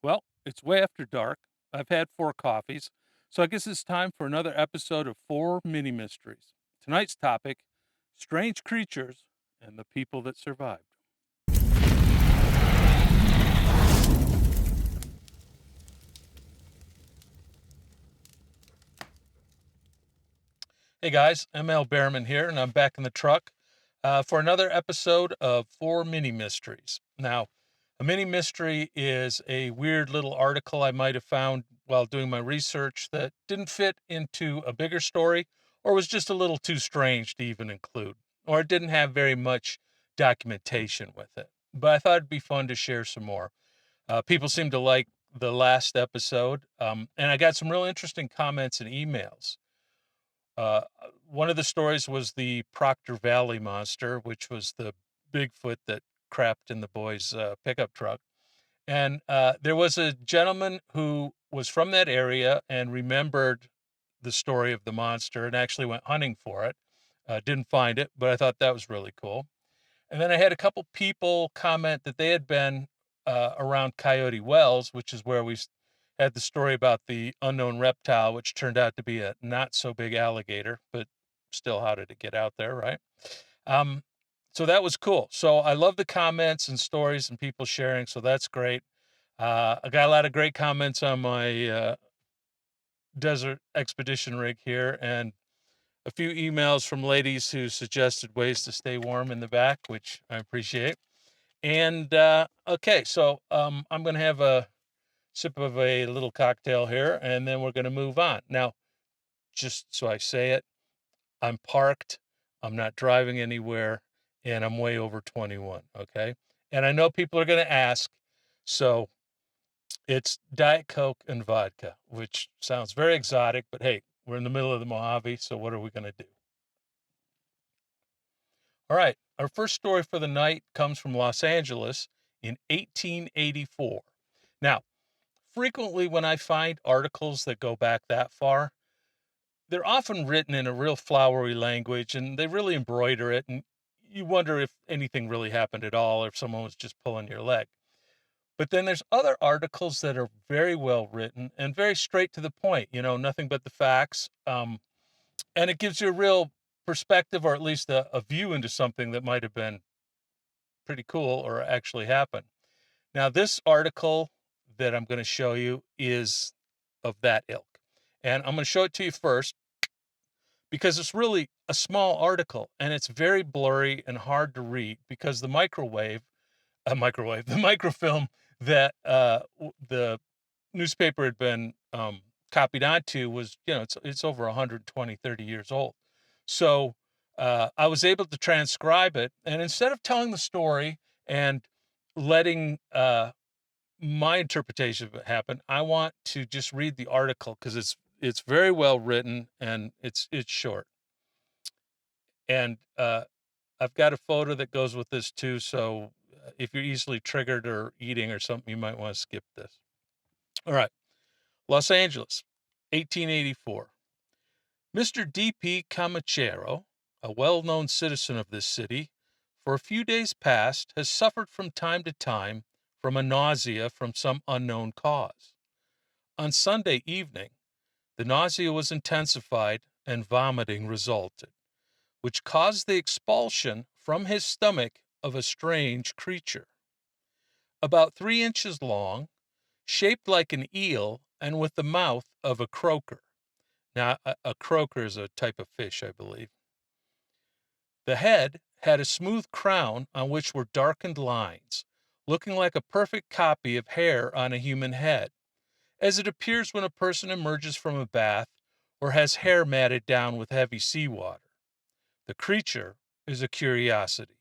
Well, it's way after dark. I've had 4 coffees, so I guess it's time for another episode of 4 Mini Mysteries. Tonight's topic, strange creatures and the people that survived. Hey guys, Behrman here, and I'm back in the truck for another episode of 4 Mini Mysteries. Now, a mini mystery is a weird little article I might have found while doing my research that didn't fit into a bigger story or was just a little too strange to even include, or it didn't have very much documentation with it. But I thought it'd be fun to share some more. People seem to like the last episode, and I got some real interesting comments and emails. Uh, One of the stories was the Proctor Valley monster, which was the Bigfoot that crapped in the boys' pickup truck. And there was a gentleman who was from that area and remembered the story of the monster and actually went hunting for it. Didn't find it, but I thought that was really cool. And then I had a couple people comment that they had been around Coyote Wells, which is where we had the story about the unknown reptile, which turned out to be a not so big alligator, but still, how did it get out there, right? Um, so that was cool. So I love the comments and stories and people sharing. So that's great. I got a lot of great comments on my desert expedition rig here, and a few emails from ladies who suggested ways to stay warm in the back, which I appreciate. And okay, so I'm going to have a sip of a little cocktail here, and then we're going to move on. Now, just so I say it, I'm parked, I'm not driving anywhere, and I'm way over 21. Okay. And I know people are going to ask, so it's Diet Coke and vodka, which sounds very exotic, but hey, we're in the middle of the Mojave, so what are we going to do? All right. Our first story for the night comes from Los Angeles in 1884. Now, frequently when I find articles that go back that far, they're often written in a real flowery language and they really embroider it. And you wonder if anything really happened at all or if someone was just pulling your leg. But then there's other articles that are very well written and very straight to the point, nothing but the facts. And it gives you a real perspective or at least a view into something that might have been pretty cool or actually happened. Now, this article that I'm going to show you is of that ilk. And I'm going to show it to you first because it's really a small article and it's very blurry and hard to read because the microfilm that the newspaper had been copied onto was, it's over 120, 30 years old. So I was able to transcribe it. And instead of telling the story and letting my interpretation of it happen, I want to just read the article because it's very well written and it's short. And I've got a photo that goes with this too. So if you're easily triggered or eating or something, you might want to skip this. All right. Los Angeles, 1884. Mr. D.P. Camachero, a well-known citizen of this city, for a few days past has suffered from time to time from a nausea from some unknown cause. On Sunday evening, the nausea was intensified and vomiting resulted, which caused the expulsion from his stomach of a strange creature. About 3 inches long, shaped like an eel, and with the mouth of a croaker. Now, a croaker is a type of fish, I believe. The head had a smooth crown on which were darkened lines, looking like a perfect copy of hair on a human head, as it appears when a person emerges from a bath or has hair matted down with heavy seawater. The creature is a curiosity,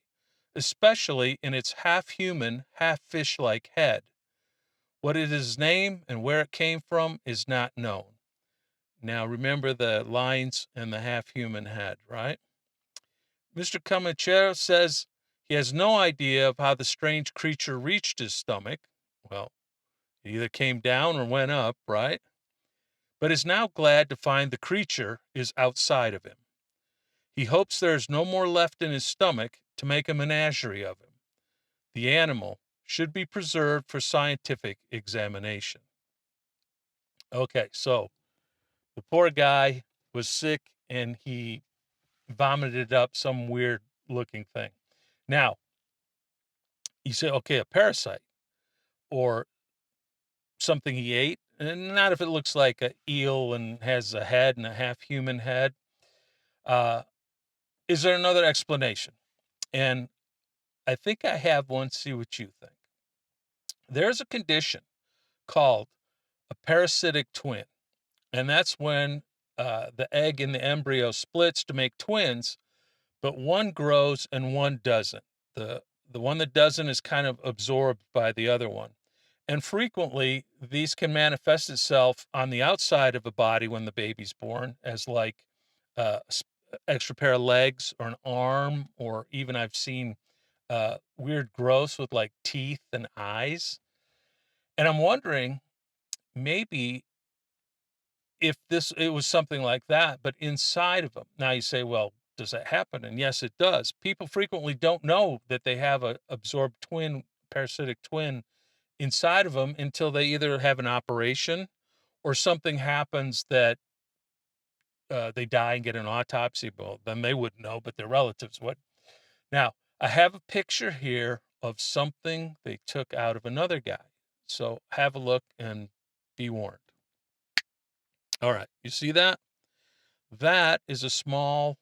especially in its half human, half fish like head. What is its name and where it came from is not known. Now, remember the lines and the half human head, right? Mr. Comanchero says he has no idea of how the strange creature reached his stomach. Well, it either came down or went up, right? But is now glad to find the creature is outside of him. He hopes there is no more left in his stomach to make a menagerie of him. The animal should be preserved for scientific examination. Okay, so the poor guy was sick and he vomited up some weird looking thing. Now, you say, okay, a parasite or something he ate, and not if it looks like an eel and has a head and a half human head. Uh, is there another explanation? And I think I have one. See what you think. There's a condition called a parasitic twin, and that's when the egg in the embryo splits to make twins, but one grows and one doesn't. The one that doesn't is kind of absorbed by the other one. And frequently, these can manifest itself on the outside of a body when the baby's born, as like extra pair of legs or an arm, or even I've seen weird growths with like teeth and eyes. And I'm wondering maybe if this it was something like that, but inside of them. Now you say, well, does that happen? And yes, it does. People frequently don't know that they have a absorbed twin, parasitic twin inside of them until they either have an operation or something happens that they die and get an autopsy. Well, then they wouldn't know, but their relatives would. Now, I have a picture here of something they took out of another guy. So have a look and be warned. All right, you see that? That is a small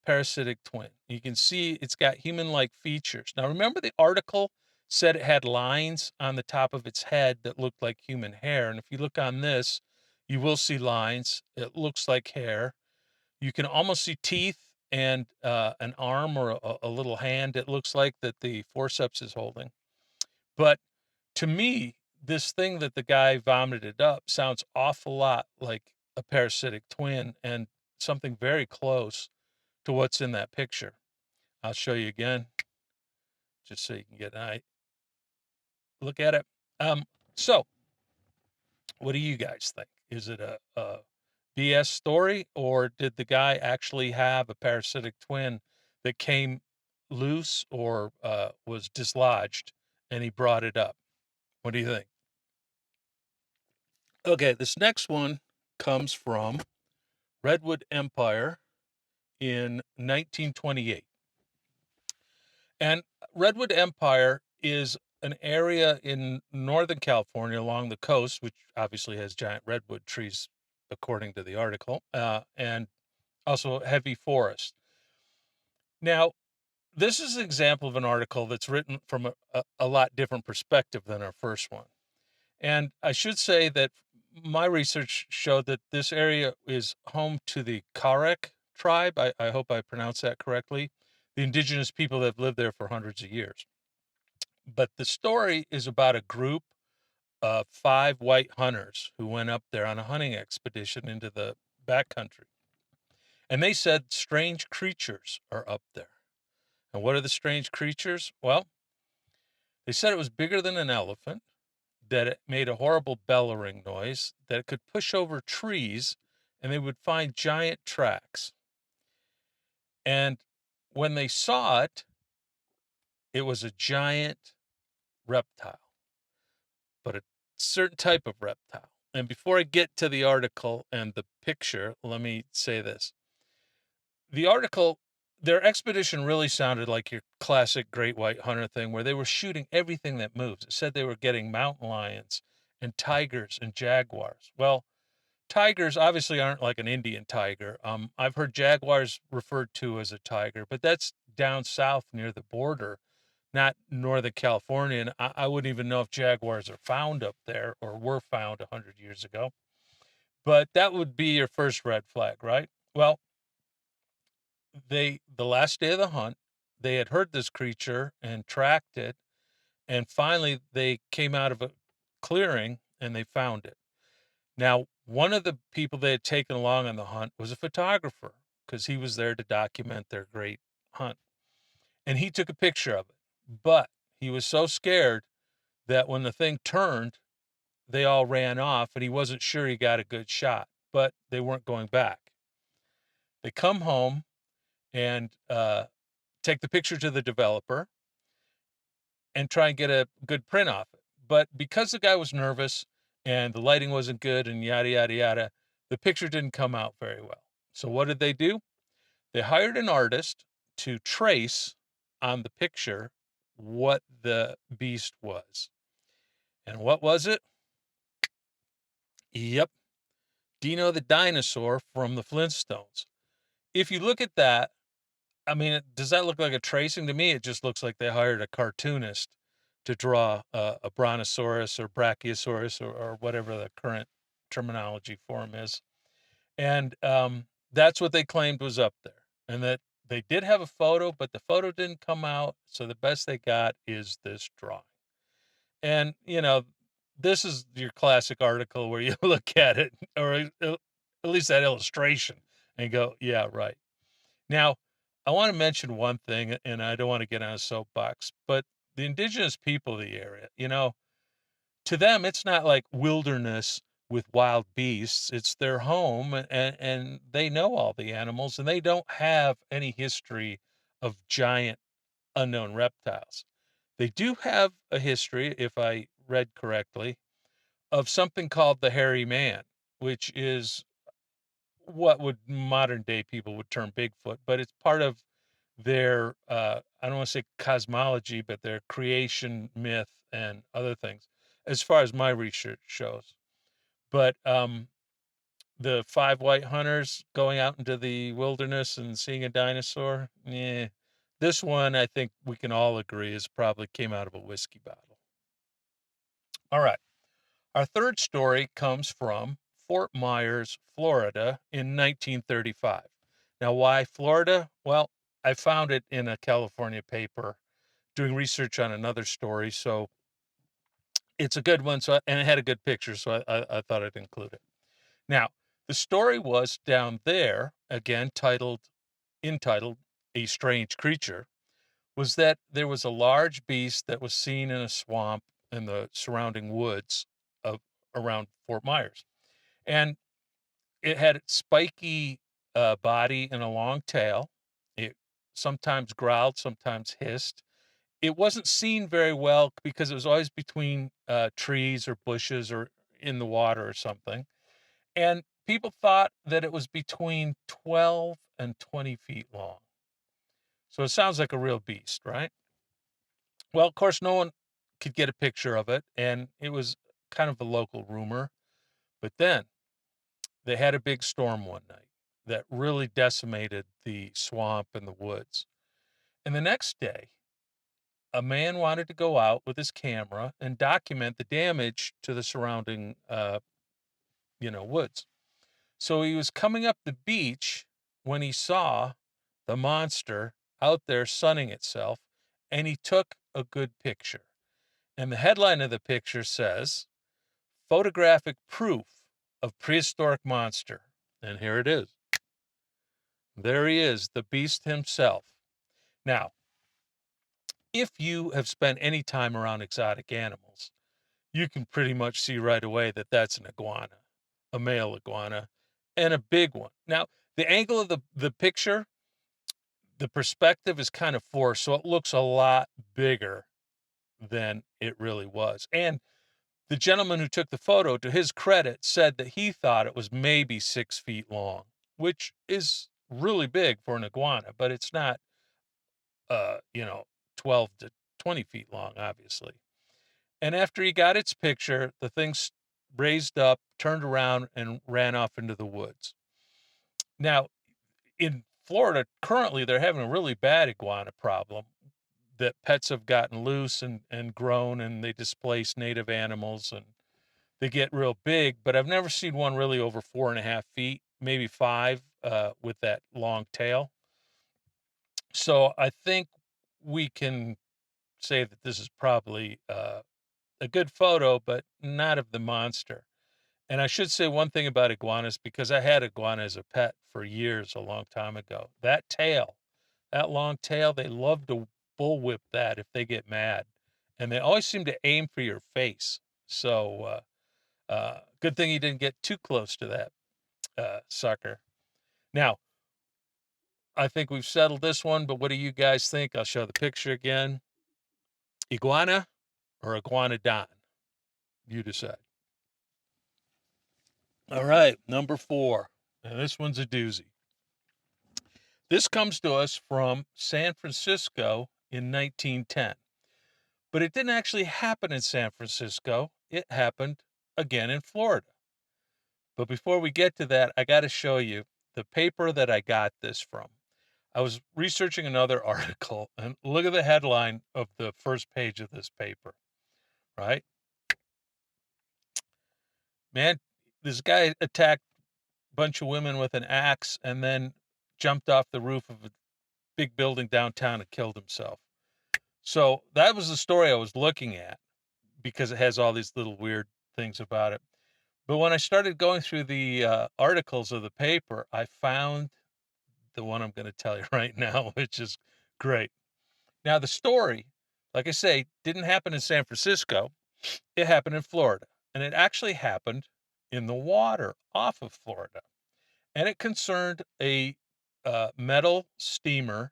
parasitic twin. You can see it's got human-like features. Now, remember the article said it had lines on the top of its head that looked like human hair. And if you look on this, you will see lines. It looks like hair. You can almost see teeth and an arm or a little hand. It looks like that the forceps is holding. But to me, this thing that the guy vomited up sounds awful lot like a parasitic twin and something very close to what's in that picture. I'll show you again, just so you can get an look at it. So what do you guys think? Is it a BS story, or did the guy actually have a parasitic twin that came loose or was dislodged and he brought it up? What do you think? Okay, this next one comes from Redwood Empire in 1928. And Redwood Empire is an area in Northern California along the coast, which obviously has giant redwood trees, according to the article, and also heavy forest. Now, this is an example of an article that's written from a lot different perspective than our first one. And I should say that my research showed that this area is home to the Karek tribe. I hope I pronounced that correctly. The indigenous people that have lived there for hundreds of years. But the story is about a group of 5 white hunters who went up there on a hunting expedition into the backcountry. And they said strange creatures are up there. And what are the strange creatures? Well, they said it was bigger than an elephant, that it made a horrible bellowing noise, that it could push over trees, and they would find giant tracks. And when they saw it, it was a giant reptile, but a certain type of reptile. And before I get to the article and the picture, let me say this. The article, their expedition really sounded like your classic great white hunter thing where they were shooting everything that moves. It said they were getting mountain lions and tigers and jaguars. Well, tigers obviously aren't like an Indian tiger. I've heard jaguars referred to as a tiger, but that's down south near the border, not Northern California. And I wouldn't even know if jaguars are found up there or were found 100 years ago. But that would be your first red flag, right? Well, the last day of the hunt, they had heard this creature and tracked it, and finally they came out of a clearing and they found it. Now, one of the people they had taken along on the hunt was a photographer because he was there to document their great hunt. And he took a picture of it. But he was so scared that when the thing turned, they all ran off and he wasn't sure he got a good shot, but they weren't going back. They come home and take the picture to the developer. and try and get a good print off it. But because the guy was nervous and the lighting wasn't good and yada, yada, yada, the picture didn't come out very well. So what did they do? They hired an artist to trace on the picture what the beast was. And what was it? Yep, Dino the dinosaur from the Flintstones. If you look at that, I mean, does that look like a tracing? To me, it just looks like they hired a cartoonist to draw a brontosaurus or brachiosaurus or whatever the current terminology for him is. And that's what they claimed was up there. And that they did have a photo, but the photo didn't come out. So the best they got is this drawing. And, this is your classic article where you look at it, or at least that illustration, and go, yeah, right. Now, I want to mention one thing, and I don't want to get on a soapbox, but the indigenous people of the area, to them, it's not like wilderness with wild beasts. It's their home, and they know all the animals, and they don't have any history of giant unknown reptiles. They do have a history, if I read correctly, of something called the hairy man, which is what would modern day people would term Bigfoot, but it's part of their I don't want to say cosmology, but their creation myth and other things, as far as my research shows. But the five white hunters going out into the wilderness and seeing a dinosaur, yeah, this one I think we can all agree is probably came out of a whiskey bottle. All right. Our third story comes from Fort Myers, Florida in 1935. Now, why Florida? Well, I found it in a California paper doing research on another story, so it's a good one. And it had a good picture, so I thought I'd include it. Now, the story was down there, again, entitled A Strange Creature, was that there was a large beast that was seen in a swamp in the surrounding woods of around Fort Myers. And it had spiky body and a long tail. It sometimes growled, sometimes hissed. It wasn't seen very well because it was always between trees or bushes or in the water or something. And people thought that it was between 12 and 20 feet long. So it sounds like a real beast, right? Well, of course, no one could get a picture of it, and it was kind of a local rumor. But then they had a big storm one night that really decimated the swamp and the woods. And the next day, a man wanted to go out with his camera and document the damage to the surrounding, woods. So he was coming up the beach when he saw the monster out there sunning itself, and he took a good picture. And the headline of the picture says, "Photographic Proof of Prehistoric Monster." And here it is. There he is, the beast himself. Now, if you have spent any time around exotic animals, you can pretty much see right away that that's an iguana, a male iguana, and a big one. Now, the angle of the picture, the perspective is kind of forced, so it looks a lot bigger than it really was. And the gentleman who took the photo, to his credit, said that he thought it was maybe 6 feet long, which is really big for an iguana, but it's not, uh, you know, 12 to 20 feet long, obviously. And after he got its picture, the thing raised up, turned around, and ran off into the woods. Now, in Florida, currently, they're having a really bad iguana problem that pets have gotten loose and grown, and they displace native animals, and they get real big. But I've never seen one really over 4.5 feet, maybe five, with that long tail. So I think we can say that this is probably a good photo, but not of the monster. And I should say one thing about iguanas, because I had iguana as a pet for years, a long time ago. That tail, that long tail, they love to bullwhip that if they get mad. And they always seem to aim for your face. So good thing he didn't get too close to that sucker. Now, I think we've settled this one, but what do you guys think? I'll show the picture again. Iguana or iguanodon? You decide. All right, number 4. And this one's a doozy. This comes to us from San Francisco in 1910. But it didn't actually happen in San Francisco. It happened again in Florida. But before we get to that, I got to show you the paper that I got this from. I was researching another article, and look at the headline of the first page of this paper, right? Man, this guy attacked a bunch of women with an axe and then jumped off the roof of a big building downtown and killed himself. So that was the story I was looking at because it has all these little weird things about it. But when I started going through the articles of the paper, I found the one I'm going to tell you right now, which is great. Now, the story, like I say, didn't happen in San Francisco. It happened in Florida. And it actually happened in the water off of Florida. And it concerned a metal steamer,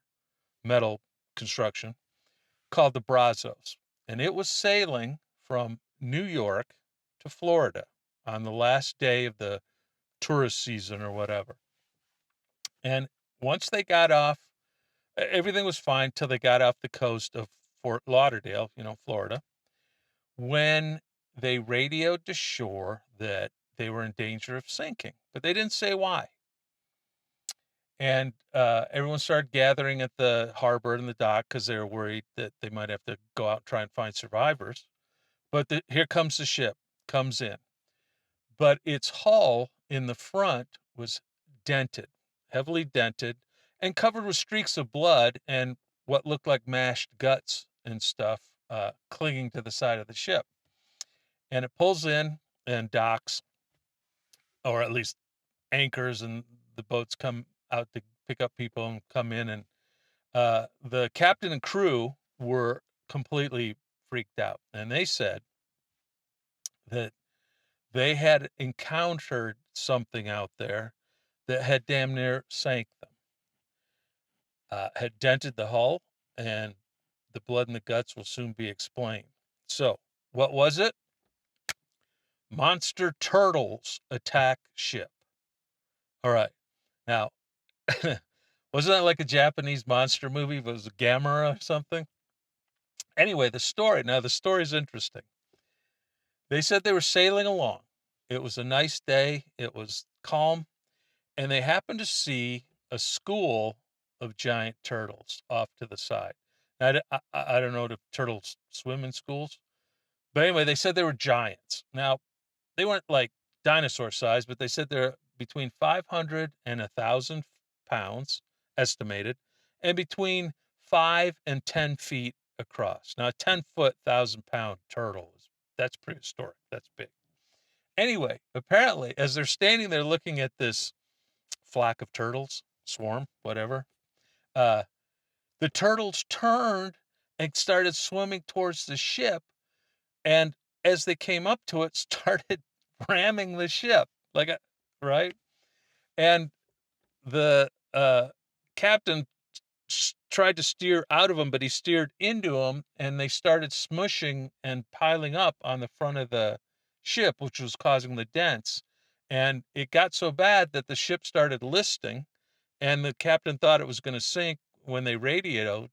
metal construction called the Brazos. And it was sailing from New York to Florida on the last day of the tourist season or whatever. And once they got off, everything was fine till they got off the coast of Fort Lauderdale, Florida, when they radioed to shore that they were in danger of sinking, but they didn't say why. And everyone started gathering at the harbor and the dock because they were worried that they might have to go out and try and find survivors. But here comes the ship, comes in. But its hull in the front was dented, heavily dented, and covered with streaks of blood and what looked like mashed guts and stuff clinging to the side of the ship. And it pulls in and docks, or at least anchors, and the boats come out to pick up people and come in. And the captain and crew were completely freaked out. And they said that they had encountered something out there that had damn near sank them, had dented the hull, and the blood and the guts will soon be explained. So, what was it? Monster turtles attack ship. All right. Now, wasn't that like a Japanese monster movie? Was it Gamera or something? Anyway, the story is interesting. They said they were sailing along. It was a nice day. It was calm. And they happened to see a school of giant turtles off to the side. I don't know if turtles swim in schools, but anyway, they said they were giants. Now, they weren't like dinosaur size, but they said they're between 500 and 1,000 pounds estimated, and between 5 and 10 feet across. Now, a 10-foot, 1,000-pound turtle that's prehistoric. That's big. Anyway, apparently, as they're standing there looking at this flock of turtles, swarm, whatever, uh, the turtles turned and started swimming towards the ship. And as they came up to it, started ramming the ship, right? And the captain tried to steer out of them, but he steered into them, and they started smushing and piling up on the front of the ship, which was causing the dents. And it got so bad that the ship started listing, and the captain thought it was going to sink when they radioed.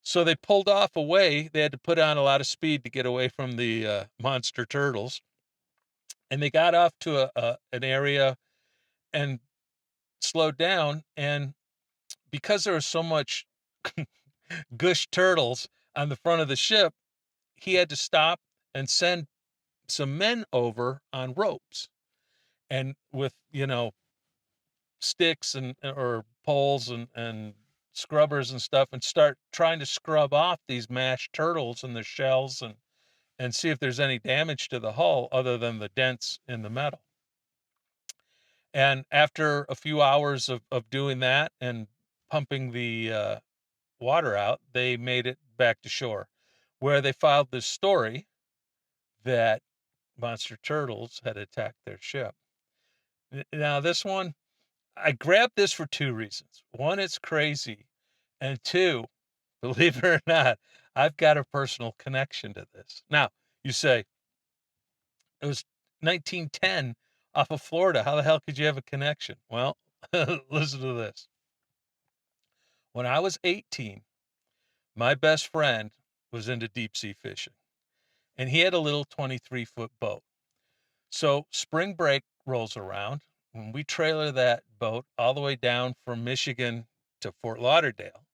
So they pulled off away. They had to put on a lot of speed to get away from the monster turtles. And they got off to an area and slowed down. And because there was so much gush turtles on the front of the ship, he had to stop and send some men over on ropes and with, sticks and or poles and scrubbers and stuff, and start trying to scrub off these mashed turtles and the shells and see if there's any damage to the hull other than the dents in the metal. And after a few hours of doing that and pumping the water out, they made it back to shore, where they filed this story that monster turtles had attacked their ship. Now, this one, I grabbed this for two reasons. One, it's crazy. And two, believe it or not, I've got a personal connection to this. Now, you say, it was 1910 off of Florida. How the hell could you have a connection? Well, listen to this. When I was 18, my best friend was into deep sea fishing, and he had a little 23-foot boat. So spring break rolls around, when we trailer that boat all the way down from Michigan to Fort Lauderdale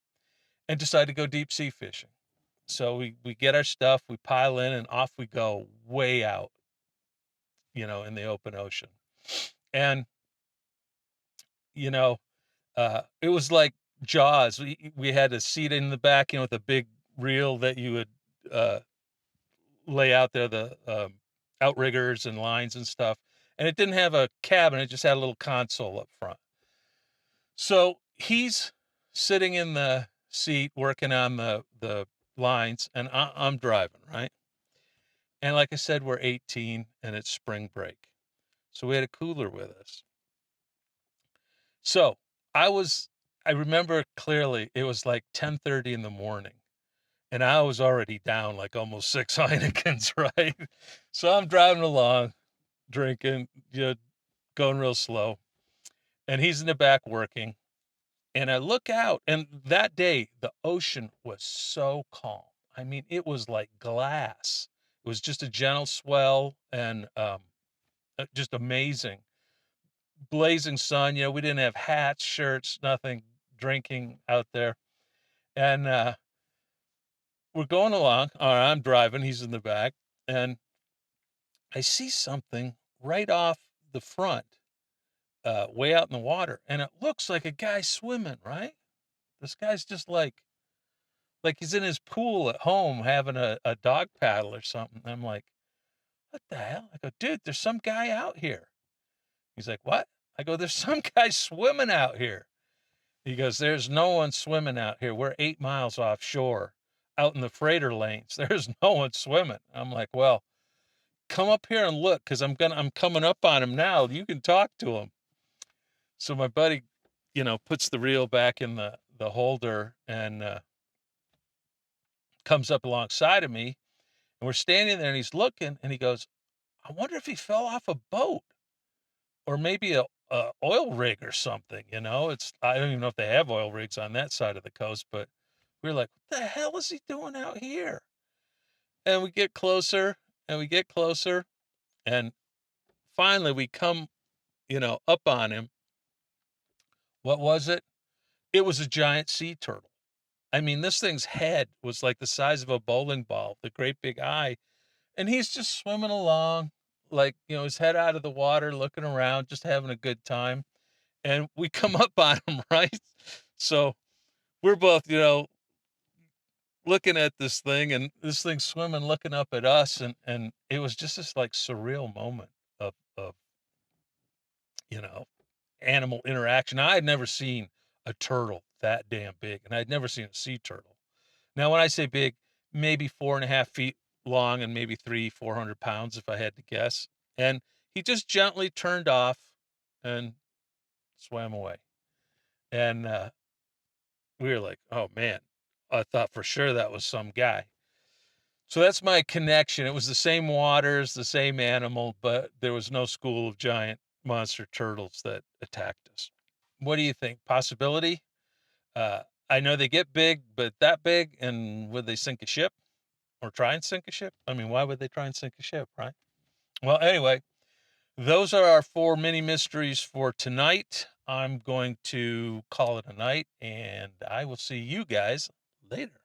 and decide to go deep sea fishing. So we get our stuff, we pile in, and off we go way out, in the open ocean. And, you know, it was like Jaws. We had a seat in the back, with a big reel that you would uh, lay out there, the outriggers and lines and stuff. And it didn't have a cabin; it just had a little console up front. So he's sitting in the seat working on the lines, and I'm driving, right? And like I said, we're 18 and it's spring break. So we had a cooler with us. So I remember clearly it was like 10:30 in the morning and I was already down like almost 6 Heinekens, right? So I'm driving along, drinking, going real slow. And he's in the back working. And I look out, and that day the ocean was so calm. I mean, it was like glass. It was just a gentle swell and just amazing. Blazing sun, we didn't have hats, shirts, nothing, drinking out there. And we're going along, or I'm driving, he's in the back, and I see something right off the front, way out in the water, and it looks like a guy swimming, right? This guy's just like he's in his pool at home having a dog paddle or something. I'm like, what the hell? I go, dude, there's some guy out here. He's like, what? I go, there's some guy swimming out here. He goes, there's no one swimming out here. We're 8 miles offshore out in the freighter lanes. There's no one swimming. I'm like, well, come up here and look, because I'm coming up on him now. You can talk to him. So my buddy, puts the reel back in the holder and comes up alongside of me. And we're standing there and he's looking and he goes, I wonder if he fell off a boat or maybe a oil rig or something. I don't even know if they have oil rigs on that side of the coast, but we were like, what the hell is he doing out here? And we get closer and we get closer. And finally we come, up on him. What was it? It was a giant sea turtle. I mean, this thing's head was like the size of a bowling ball, the great big eye. And he's just swimming along, like, his head out of the water, looking around, just having a good time. And we come up on him, right? So we're both, looking at this thing and this thing swimming, looking up at us. And it was just this like surreal moment of, you know, animal interaction. I had never seen a turtle that damn big, and I'd never seen a sea turtle. Now, when I say big, maybe 4.5 feet long and maybe 400 pounds if I had to guess. And he just gently turned off and swam away. And we were like, oh man, I thought for sure that was some guy. So that's my connection. It was the same waters, the same animal, but there was no school of giant monster turtles that attacked us. What do you think? Possibility? I know they get big, but that big, and would they sink a ship or try and sink a ship? I mean, why would they try and sink a ship, right? Well, anyway, those are our 4 mini mysteries for tonight. I'm going to call it a night, and I will see you guys later.